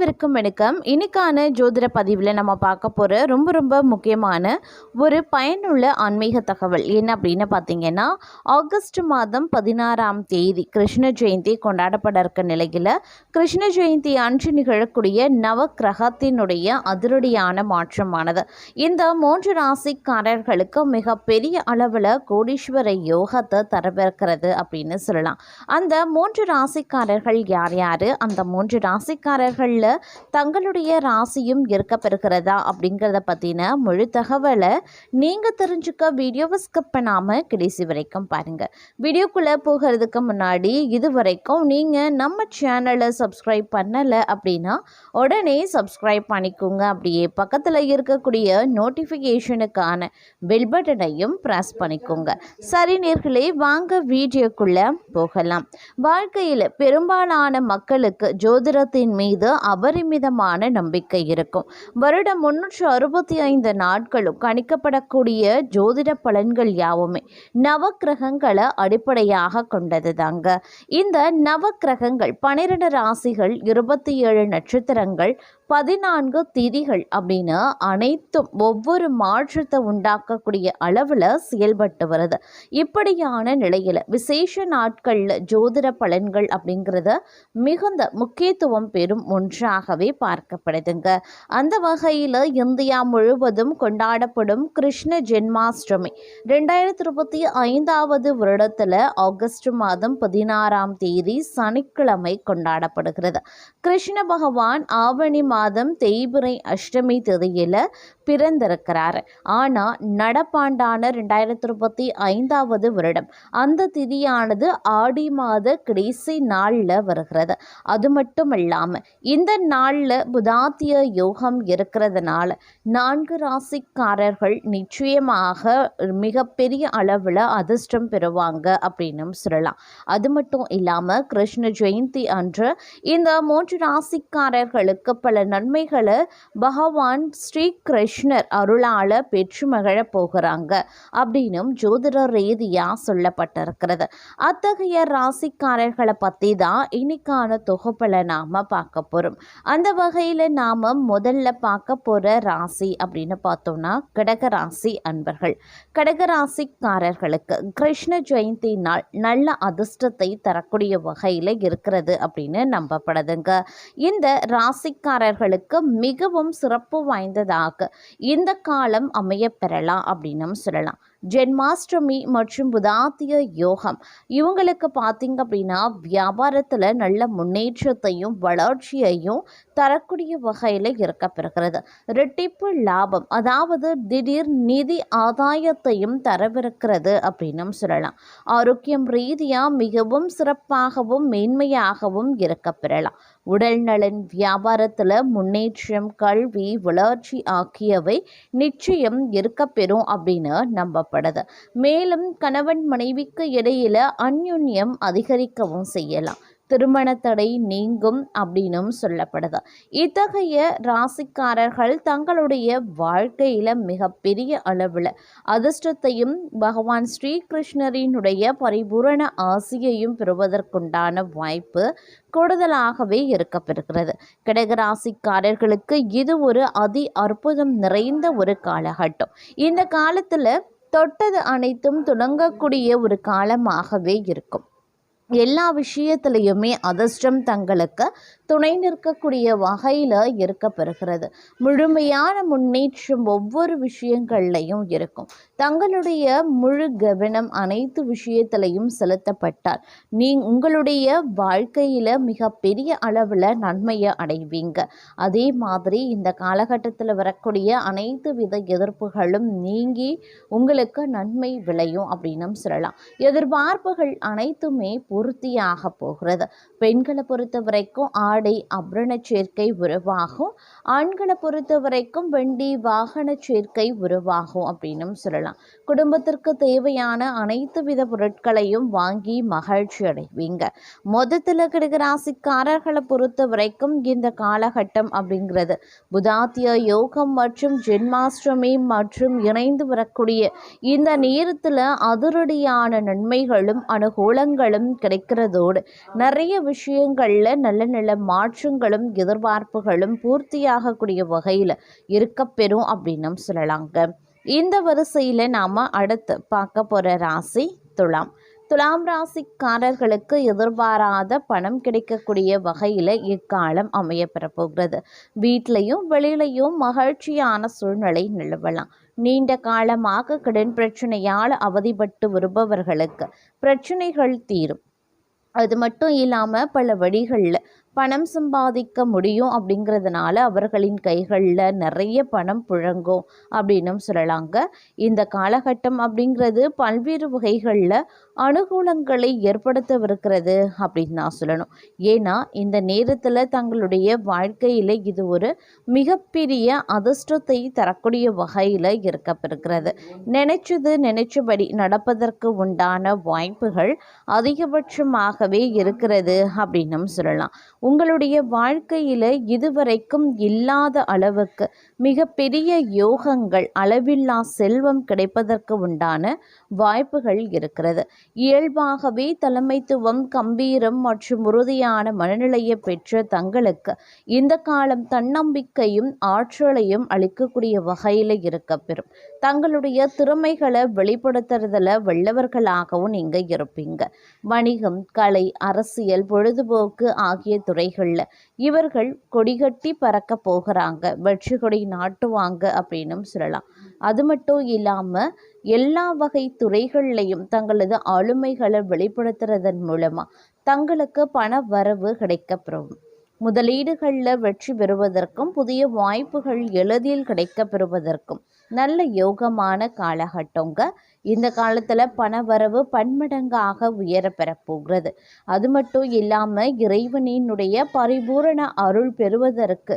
அனைவருக்கும் வணக்கம். இன்னைக்கான ஜோதிட பதிவில் நம்ம பார்க்க போகிற ரொம்ப முக்கியமான ஒரு பயனுள்ள ஆன்மீக தகவல் என்ன அப்படின்னு பார்த்தீங்கன்னா, ஆகஸ்ட் மாதம் 16ஆம் தேதி கிருஷ்ண ஜெயந்தி கொண்டாடப்பட இருக்க நிலையில் கிருஷ்ண ஜெயந்தி அன்று நிகழக்கூடிய நவ கிரகத்தினுடைய அதிரடியான மாற்றமானது இந்த 3 ராசிக்காரர்களுக்கு மிகப்பெரிய அளவில் கோடீஸ்வர யோகத்தை தரவிருக்கிறது அப்படின்னு சொல்லலாம். அந்த 3 ராசிக்காரர்கள் யார் யார், அந்த 3 ராசிக்காரர்களில் தங்களுடைய ராசியும் இருக்க பெறுகிறதா அப்படிங்கிறத பற்றின முழு தகவலை நீங்கள் தெரிஞ்சுக்க வீடியோவை ஸ்கிப் பண்ணாமல் கடைசி வரைக்கும் பாருங்கள். வீடியோக்குள்ளே போகிறதுக்கு முன்னாடி இது வரைக்கும் நீங்கள் நம்ம சேனலை சப்ஸ்கிரைப் பண்ணலை அப்படின்னா உடனே சப்ஸ்கிரைப் பண்ணிக்கோங்க. அப்படியே பக்கத்தில் இருக்கக்கூடிய நோட்டிஃபிகேஷனுக்கான பெல் பட்டனையும் ப்ரெஸ் பண்ணிக்கோங்க. சரி நேர்களே, வாங்க வீடியோக்குள்ளே போகலாம். வாழ்க்கையில் பெரும்பாலான மக்களுக்கு ஜோதிடத்தின் மீது அபரிமிதமான நம்பிக்கை இருக்கும். வருடம் 365 நாட்களும் கணிக்கப்படக்கூடிய ஜோதிட பலன்கள் யாவுமே நவக்கிரகங்களை அடிப்படையாக கொண்டது தாங்க. இந்த நவக்கிரகங்கள் 12 ராசிகள், 27 நட்சத்திரங்கள், 14 திதிகள் அப்படின்னு அனைத்தும் ஒவ்வொரு மாற்றத்தை உண்டாக்கக்கூடிய அளவில் செயல்பட்டு வருது. இப்படியான நிலையில் விசேஷ நாட்களில் ஜோதிட பலன்கள் அப்படிங்கிறத மிகுந்த முக்கியத்துவம் பெறும் ஒன்றாகவே பார்க்கப்படுதுங்க. அந்த வகையில் இந்தியா முழுவதும் கொண்டாடப்படும் கிருஷ்ண ஜென்மாஷ்டமி 2025 வருடத்தில் ஆகஸ்ட் மாதம் 16ஆம் தேதி சனிக்கிழமை கொண்டாடப்படுகிறது. கிருஷ்ண பகவான் ஆவணி மாதம் தேய்பிறை அஷ்டமி திதியில் பிறந்திருக்கிறார். ஆனால் நடப்பாண்டான 2025 வருடம் அந்த திதியானது ஆடி மாத கடைசி நாளில் வருகிறது. அது மட்டும் இல்லாமல் இந்த நாளில் புதாத்திய யோகம் இருக்கிறதுனால 4 ராசிக்காரர்கள் நிச்சயமாக மிகப்பெரிய அளவில் அதிர்ஷ்டம் பெறுவாங்க அப்படின்னு சொல்லலாம். அது மட்டும் இல்லாமல் கிருஷ்ண ஜெயந்தி அன்று இந்த 3 ராசிக்காரர்களுக்கு பல நன்மைகளை பகவான் ஸ்ரீ கிருஷ்ணர் அருளால் பெற்று மகிழ போகிறாங்க அப்படின்னும் ஜோதிட ரீதியாக சொல்லப்பட்டிருக்கிறது. அத்தகைய ராசிக்காரர்களை பற்றி தான் இன்னைக்கான தொகுப்பில் நாம் பார்க்க போகிறோம். அந்த வகையில் நாம் முதல்ல பார்க்க போகிற ராசி அப்படின்னு பார்த்தோம்னா கடகராசி அன்பர்கள். கடகராசிக்காரர்களுக்கு கிருஷ்ண ஜெயந்தி நாள் நல்ல அதிர்ஷ்டத்தை தரக்கூடிய வகையில் இருக்கிறது அப்படின்னு நம்பப்படுதுங்க. இந்த ராசிக்காரர்களுக்கு மிகவும் சிறப்பு வாய்ந்ததாக இந்த காலம் அமைய பெறலாம் அப்படின்னு சொல்லலாம். ஜென்மாஷ்டமி மற்றும் புதாத்திய யோகம் இவங்களுக்கு பார்த்தீங்க அப்படின்னா வியாபாரத்தில் நல்ல முன்னேற்றத்தையும் வளர்ச்சியையும் தரக்கூடிய வகையில் இருக்கப்பெறுகிறது. ரெட்டிப்பு லாபம், அதாவது திடீர் நிதி ஆதாயத்தையும் தரவிருக்கிறது அப்படின்னு சொல்லலாம். ஆரோக்கியம் ரீதியாக மிகவும் சிறப்பாகவும் மேன்மையாகவும் இருக்கப்பெறலாம். உடல் நலன், வியாபாரத்தில் முன்னேற்றம், கல்வி, வளர்ச்சி ஆகியவை நிச்சயம் இருக்கப்பெறும் அப்படின்னு நம்பப்படுது. மேலும் கணவன் மனைவிக்கு இடையில அந்யுன்யம் அதிகரிக்கவும் செய்யலாம். திருமண தடை நீங்கும் அப்படின்னும் சொல்லப்படுது. இத்தகைய ராசிக்காரர்கள் தங்களுடைய வாழ்க்கையில் மிகப்பெரிய அளவில் அதிர்ஷ்டத்தையும் பகவான் ஸ்ரீகிருஷ்ணரினுடைய பரிபூரண ஆசியையும் பெறுவதற்குண்டான வாய்ப்பு கூடுதலாகவே இருக்கப்பெறுகிறது. கடகராசிக்காரர்களுக்கு இது ஒரு அதி அற்புதம் நிறைந்த ஒரு காலகட்டம். இந்த காலத்தில் தொட்டது அனைத்தும் தொடங்கக்கூடிய ஒரு காலமாகவே இருக்கும். எல்லா விஷயத்திலையுமே அதிர்ஷ்டம் தங்களுக்கு துணை நிற்கக்கூடிய வகையில் இருக்கப்பெறுகிறது. முழுமையான முன்னேற்றம் ஒவ்வொரு விஷயங்கள்லையும் இருக்கும். தங்களுடைய முழு கவனம் அனைத்து விஷயத்திலையும் செலுத்தப்பட்டால் உங்களுடைய வாழ்க்கையில் மிகப்பெரிய அளவில் நன்மையை அடைவீங்க. அதே மாதிரி இந்த காலகட்டத்தில் வரக்கூடிய அனைத்து வித எதிர்ப்புகளும் நீங்கி உங்களுக்கு நன்மை விளையும் அப்படின்னு சொல்லலாம். எதிர்பார்ப்புகள் அனைத்துமே பூர்த்தியாக போகிறது. பெண்களை பொறுத்த வரைக்கும் ஆடை ஆபரண சேர்க்கை உருவாகும். ஆண்களை பொறுத்த வரைக்கும் வெண்டி வாகன சேர்க்கை உருவாகும் அப்படின்னு சொல்லலாம். குடும்பத்திற்கு தேவையான அனைத்து வித பொருட்களையும் வாங்கி மகிழ்ச்சி அடைவீங்க. மொத்தத்தில் கடகராசிக்காரர்களை பொறுத்த வரைக்கும் இந்த காலகட்டம் அப்படிங்கிறது புதாத்திய யோகம் மற்றும் ஜென்மாஷ்டமி மற்றும் இணைந்து வரக்கூடிய இந்த நேரத்தில் அதிரடியான நன்மைகளும் அனுகூலங்களும் கிடைக்கிறதோடு நிறைய விஷயங்களில் நல்ல நல்ல மாற்றங்களும் எதிர்பார்ப்புகளும் பூர்த்தியாகக்கூடிய வகையில் இருக்கப்பெறும் அப்படின்னும் சொல்லலாங்க. இந்த வரிசையில் நாம் அடுத்து பார்க்க போகிற ராசி துலாம். துலாம் ராசிக்காரர்களுக்கு எதிர்பாராத பணம் கிடைக்கக்கூடிய வகையில் இக்காலம் அமையப்பெற போகிறது. வீட்டிலையும் வெளியிலையும் மகிழ்ச்சியான சூழ்நிலை நிலவலாம். நீண்ட காலமாக கடன் பிரச்சனையால் அவதிப்பட்டு வருபவர்களுக்கு பிரச்சனைகள் தீரும். அது மட்டும் இல்லாமல் பல வழிகளில் பணம் சம்பாதிக்க முடியும் அப்படிங்கிறதுனால அவர்களின் கைகளில் நிறைய பணம் புழங்கும் அப்படின்னும் சொல்லலாங்க. இந்த காலகட்டம் அப்படிங்கிறது பல்வேறு வகைகளில் அனுகூலங்களை ஏற்படுத்தவிருக்கிறது அப்படின்னு நான் சொல்லணும். ஏன்னா இந்த நேரத்தில் தங்களுடைய வாழ்க்கையில் இது ஒரு மிகப்பெரிய அதிர்ஷ்டத்தை தரக்கூடிய வகையில் இருக்கப்பெறுகிறது. நினைச்சபடி நடப்பதற்கு உண்டான வாய்ப்புகள் அதிகபட்சமாகவே இருக்கிறது அப்படின்னும் சொல்லலாம். உங்களுடைய வாழ்க்கையில் இதுவரைக்கும் இல்லாத அளவுக்கு மிகப்பெரிய யோகங்கள், அளவில்லா செல்வம் கிடைப்பதற்கு உண்டான வாய்ப்புகள் இருக்கிறது. இயல்பாகவே தலைமைத்துவம், கம்பீரம் மற்றும் உறுதியான மனநிலையை பெற்ற தங்களுக்கு இந்த காலம் தன்னம்பிக்கையும் ஆற்றலையும் அளிக்கக்கூடிய வகையில் இருக்கப்பெறும். தங்களுடைய திறமைகளை வெளிப்படுத்துறதுல வல்லவர்களாகவும் நீங்கள் இருப்பீங்க. வணிகம், கலை, அரசியல், பொழுதுபோக்கு ஆகிய துறைகளில் இவர்கள் கொடிகட்டி பறக்க போகிறாங்க. வெற்றி கொடி நாட்டுவாங்க அப்படின்னும் சொல்லலாம். அது மட்டும் இல்லாமல் எல்லா வகை துறைகள்லையும் தங்களது ஆளுமைகளை வெளிப்படுத்துறதன் மூலமாக தங்களுக்கு பண வரவு கிடைக்கப்பெறும். முதலீடுகளில் வெற்றி பெறுவதற்கும் புதிய வாய்ப்புகள் எளிதில் கிடைக்கப்பெறுவதற்கும் நல்ல யோகமான காலகட்டங்க. இந்த காலத்தில் பணவரவு பன்மடங்காக உயரப்பெற போகிறது. அது மட்டும் இல்லாமல் இறைவனினுடைய பரிபூரண அருள் பெறுவதற்கு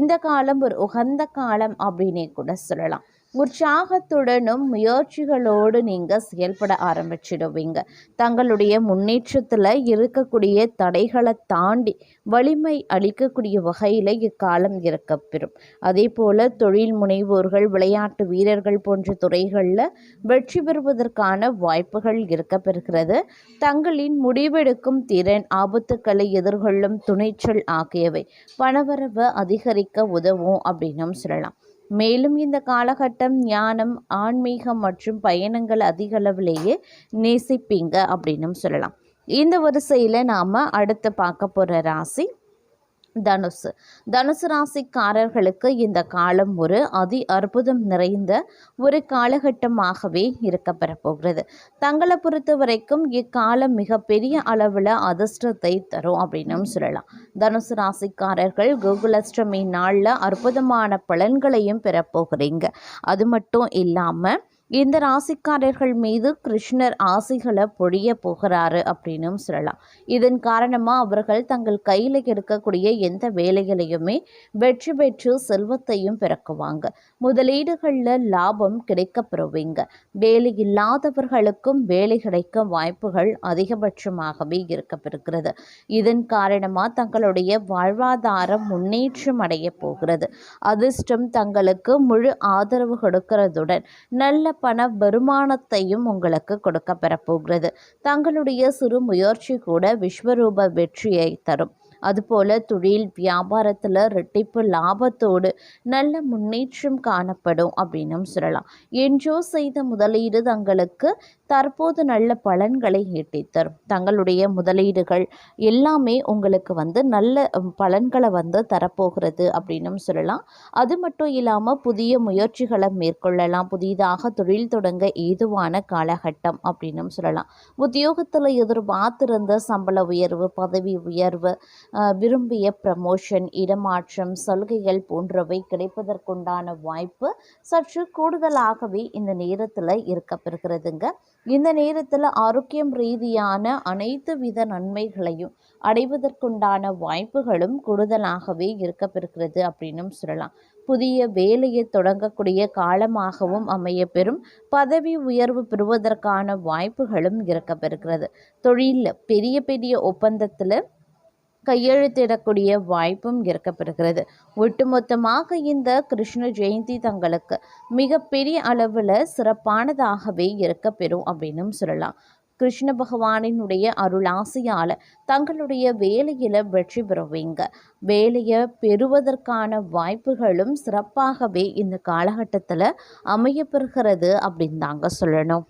இந்த காலம் ஒரு உகந்த காலம் அப்படின்னே கூட சொல்லலாம். உற்சாகத்துடனும் முயற்சிகளோடு நீங்கள் செயல்பட ஆரம்பிச்சிடுவீங்க. தங்களுடைய முன்னேற்றத்தில் இருக்கக்கூடிய தடைகளை தாண்டி வலிமை அளிக்கக்கூடிய வகையில் இக்காலம் இருக்கப்பெறும். அதே போல் தொழில் முனைவோர்கள், விளையாட்டு வீரர்கள் போன்ற துறைகளில் வெற்றி பெறுவதற்கான வாய்ப்புகள் இருக்கப்பெறுகிறது. தங்களின் முடிவெடுக்கும் திறன், ஆபத்துக்களை எதிர்கொள்ளும் துணிச்சல் ஆகியவை பணவரவை அதிகரிக்க உதவும் அப்படின்னும் சொல்லலாம். மேலும் இந்த காலகட்டம் ஞானம், ஆன்மீகம் மற்றும் பயணங்கள் அதிக அளவிலேயே நேசிப்பீங்க அப்படின்னும் சொல்லலாம். இந்த வரிசையில் நாம் அடுத்து பார்க்க போகிற ராசி தனுசு. தனுசு ராசிக்காரர்களுக்கு இந்த காலம் ஒரு அற்புதம் நிறைந்த ஒரு காலகட்டமாகவே இருக்கப்பெற போகிறது. தங்களை பொறுத்த வரைக்கும் இக்காலம் மிகப்பெரிய அளவில் அதிர்ஷ்டத்தை தரும் அப்படின்னும் சொல்லலாம். தனுசு ராசிக்காரர்கள் கோகுலாஷ்டமி நாளில் அற்புதமான பலன்களையும் பெறப்போகிறீங்க. அது மட்டும் இல்லாமல் இந்த ராசிக்காரர்கள் மீது கிருஷ்ணர் ஆசைகளை பொழிய போகிறாரு அப்படின்னும் சொல்லலாம். இதன் காரணமாக அவர்கள் தங்கள் கையில் எடுக்கக்கூடிய எந்த வேலைகளையுமே வெற்றி பெற்று செல்வத்தையும் பிறக்குவாங்க. முதலீடுகளில் லாபம் கிடைக்கப்பெறுவீங்க. வேலை இல்லாதவர்களுக்கும் வேலை கிடைக்க வாய்ப்புகள் அதிகபட்சமாகவே இருக்கப்பெறுகிறது. இதன் காரணமாக தங்களுடைய வாழ்வாதாரம் முன்னேற்றம் அடைய போகிறது. அதிர்ஷ்டம் தங்களுக்கு முழு ஆதரவு கொடுக்கிறதுடன் நல்ல பண வருமானத்தையும் உங்களுக்கு கொடுக்க பெறப்போகிறது. தங்களுடைய சிறு முயற்சி கூட விஸ்வரூப வெற்றியை தரும். அதுபோல் தொழில் வியாபாரத்தில் ரெட்டிப்பு லாபத்தோடு நல்ல முன்னேற்றம் காணப்படும் அப்படின்னும் சொல்லலாம். என்றோ செய்த முதலீடு தங்களுக்கு தற்போது நல்ல பலன்களை ஈட்டித்தரும். தங்களுடைய முதலீடுகள் எல்லாமே உங்களுக்கு நல்ல பலன்களை தரப்போகிறது அப்படின்னும் சொல்லலாம். அது மட்டும் இல்லாமல் புதிய முயற்சிகளை மேற்கொள்ளலாம். புதிதாக தொழில் தொடங்க ஏதுவான காலகட்டம் அப்படின்னும் சொல்லலாம். உத்தியோகத்தில் எதிர்பார்த்திருந்த சம்பள உயர்வு, பதவி உயர்வு, விரும்பிய ப்ரமோஷன், இடமாற்றம், சலுகைகள் போன்றவை கிடைப்பதற்குண்டான வாய்ப்பு சற்று கூடுதலாகவே இந்த நேரத்தில் இருக்கப்பெறுகிறதுங்க. இந்த நேரத்தில் ஆரோக்கியம் ரீதியான அனைத்து வித நன்மைகளையும் அடைவதற்குண்டான வாய்ப்புகளும் கூடுதலாகவே இருக்கப்பெறுகிறது அப்படின்னும் சொல்லலாம். புதிய வேலையை தொடங்கக்கூடிய காலமாகவும் அமையப்பெறும். பதவி உயர்வு பெறுவதற்கான வாய்ப்புகளும் இருக்கப்பெறுகிறது. தொழிலில் பெரிய பெரிய ஒப்பந்தத்தில் கையெழுத்திடக்கூடிய வாய்ப்பும் இருக்கப்பெறுகிறது. ஒட்டுமொத்தமாக இந்த கிருஷ்ண ஜெயந்தி தங்களுக்கு மிகப்பெரிய அளவில் சிறப்பானதாகவே இருக்கப்பெறும் அப்படின்னும் சொல்லலாம். கிருஷ்ண பகவானினுடைய அருளாசியால் தங்களுடைய வேலையில் வெற்றி பெறுவீங்க. வேலையை பெறுவதற்கான வாய்ப்புகளும் சிறப்பாகவே இந்த காலகட்டத்தில் அமையப்பெறுகிறது அப்படின்னு தாங்க சொல்லணும்.